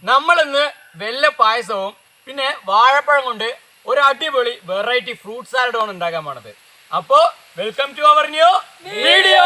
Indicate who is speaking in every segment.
Speaker 1: നമ്മളിന്ന് വെല്ല പായസവും പിന്നെ വാഴപ്പഴം കൊണ്ട് ഒരു അടിപൊളി വെറൈറ്റി ഫ്രൂട്ട് സാലഡാണ് ഉണ്ടാക്കാൻ പോണത്. അപ്പോൾ welcome to our new video.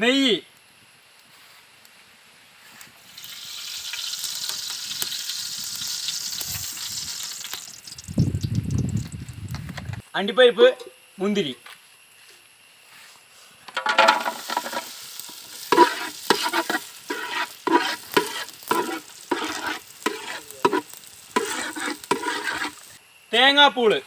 Speaker 1: നെയ്യ്, അണ്ടിപ്പരിപ്പ്, മുന്തിരി, തേങ്ങാപ്പൂള്,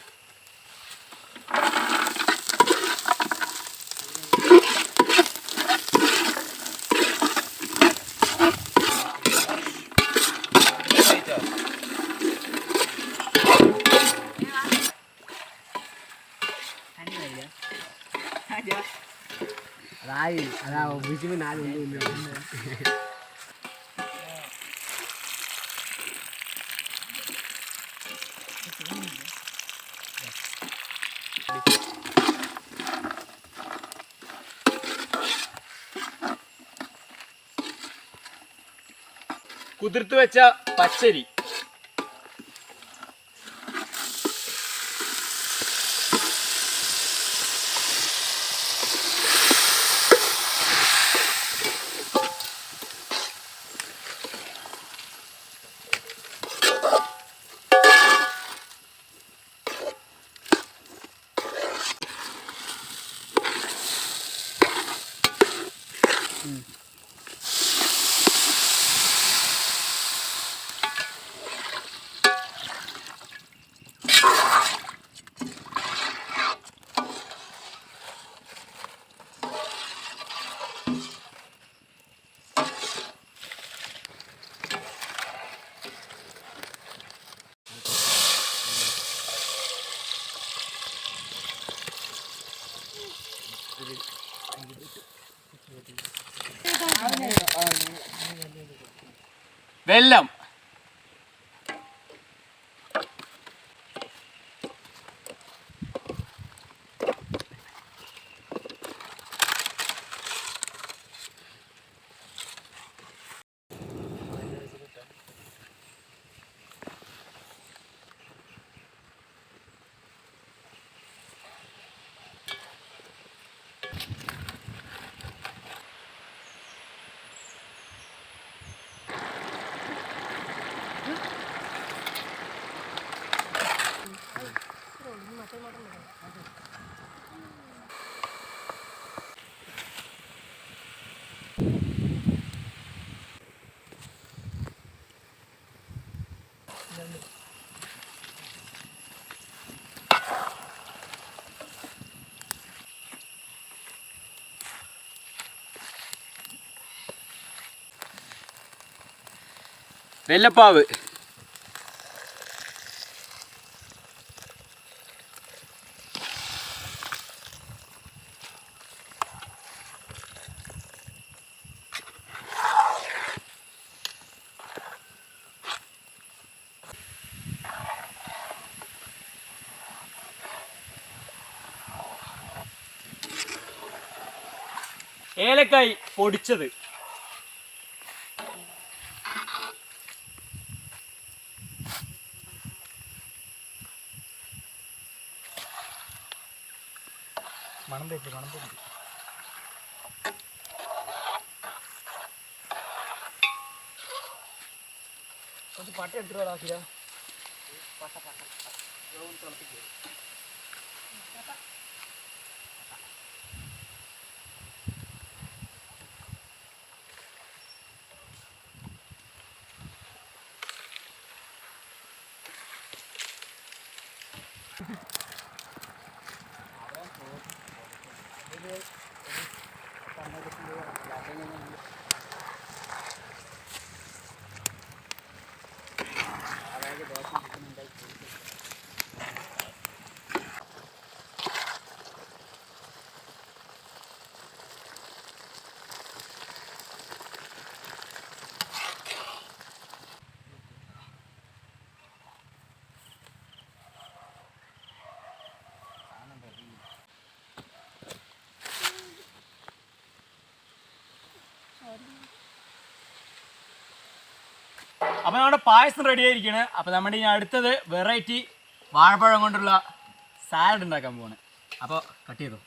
Speaker 1: കുതിർത്ത് വെച്ച പച്ചരി, വെല്ലം, വെല്ലപ്പാവ്, ഏലക്കായ് പൊടിച്ചത്, മണം തെറ്റി മണം തെറ്റി. കുറച്ച് പട്ട എടുത്തിട്ടാക്കിയ പട്ട പട്ട തിളപ്പിക്കുക. അപ്പോൾ നമ്മുടെ പായസം റെഡി ആയിരിക്കുകയാണ്. അപ്പോൾ നമ്മുടെ ഇനി അടുത്തത് വെറൈറ്റി വാഴപ്പഴം കൊണ്ടുള്ള സാലഡ് ഉണ്ടാക്കാൻ പോവാണ്. അപ്പോൾ കട്ട് ചെയ്തോ.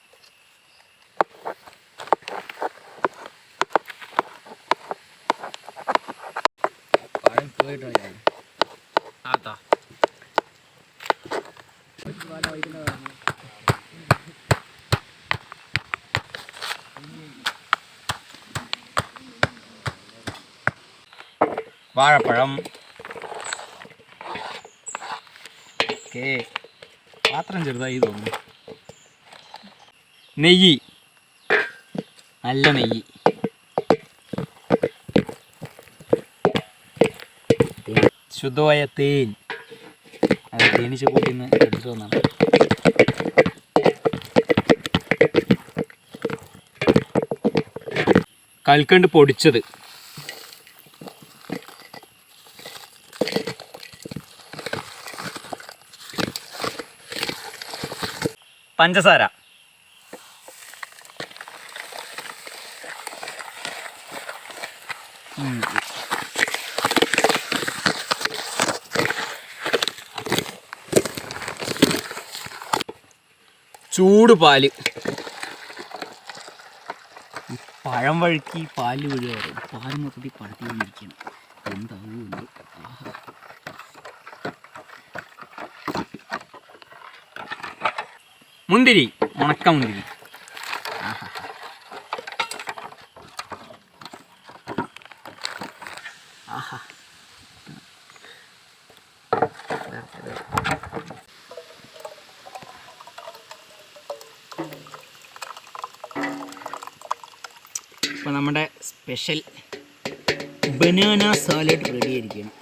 Speaker 1: പഴം പോയിട്ടോ ആത്താ വാഴപ്പഴം. ഓക്കെ, പാത്രം ചെറുതായി തോന്നുന്നു. നെയ്യ്, നല്ല നെയ്യ്. ശുദ്ധമായ തേൻ, അത് തേനീച്ച കൂട്ടിൽ നിന്ന് എടുത്തു വന്നാണ്. കൽക്കണ്ട് പൊടിച്ചത്, പഞ്ചസാര, ചൂട് പാല്. പഴം വഴുക്കി പാല് വീഴുക, പാല് മൊത്തത്തിൽ പഴത്തി വന്നിരിക്കണം. എന്താവുമല്ലോ. മുന്തിരി, ഉണക്ക മുന്തിരി. ആഹാ, അപ്പോൾ നമ്മുടെ സ്പെഷ്യൽ ബനാന സാലഡ് റെഡി ആയിരിക്കണം.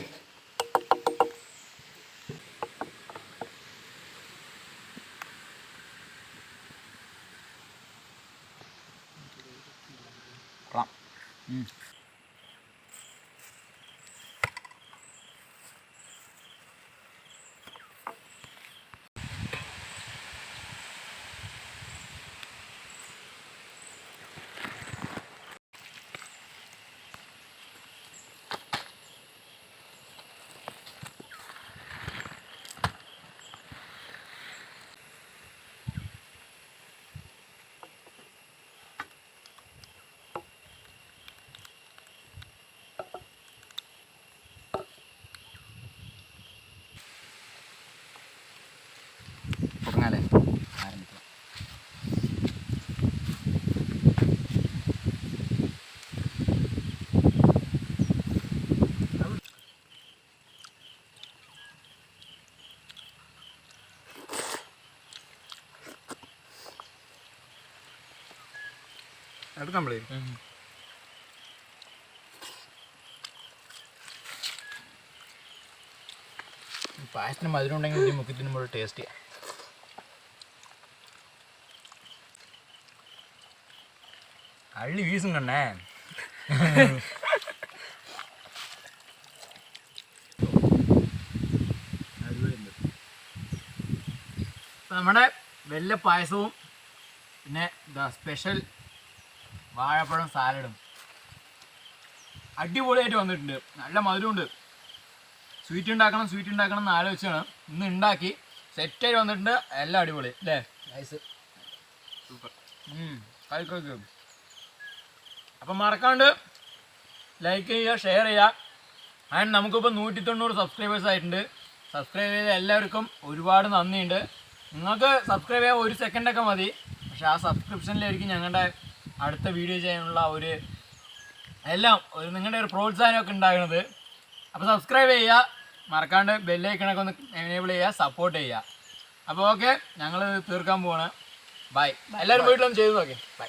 Speaker 1: തുടങ്ങാല്ലേ? ആരംഭിക്കാം. എടുക്കാൻ വിളി. പായസത്തിന് മധുരം ഉണ്ടെങ്കിൽ മുക്കി തിന്നുമ്പോൾ ടേസ്റ്റ് ചെയ്യാം. അള്ളി വീസും കണ്ണേ. നമ്മുടെ വെല്ല പായസവും പിന്നെ സ്പെഷ്യൽ വാഴപ്പഴം സാലഡും അടിപൊളിയായിട്ട് വന്നിട്ടുണ്ട്. നല്ല മധുരമുണ്ട്. സ്വീറ്റ് ഉണ്ടാക്കണം എന്ന് ആലോചിച്ചാണ് ഇന്ന് ഉണ്ടാക്കി. സെറ്റായിട്ട് വന്നിട്ടുണ്ട്. എല്ലാം അടിപൊളി അല്ലേ? നൈസ്. കഴിക്കും. അപ്പം മറക്കാണ്ട് ലൈക്ക് ചെയ്യുക, ഷെയർ ചെയ്യുക. ആൻഡ് നമുക്കിപ്പോൾ 190 സബ്സ്ക്രൈബേഴ്സ് ആയിട്ടുണ്ട്. സബ്സ്ക്രൈബ് ചെയ്ത എല്ലാവർക്കും ഒരുപാട് നന്ദിയുണ്ട്. നിങ്ങൾക്ക് സബ്സ്ക്രൈബ് ചെയ്യാൻ 1 സെക്കൻഡൊക്കെ മതി. പക്ഷെ ആ സബ്സ്ക്രിപ്ഷനിലായിരിക്കും ഞങ്ങളുടെ അടുത്ത വീഡിയോ ചെയ്യാനുള്ള നിങ്ങളുടെ ഒരു പ്രോത്സാഹനമൊക്കെ ഉണ്ടാകുന്നത്. അപ്പോൾ സബ്സ്ക്രൈബ് ചെയ്യുക, മറക്കാണ്ട് ബെല്ലൈക്കണൊക്കെ ഒന്ന് എനേബിൾ ചെയ്യുക, സപ്പോർട്ട് ചെയ്യുക. അപ്പോൾ ഓക്കെ, ഞങ്ങൾ തീർക്കാൻ പോവാണ്. ബൈ. എല്ലാവരും വീട്ടിലൊന്ന് ചെയ്ത് നോക്കി. ബൈ.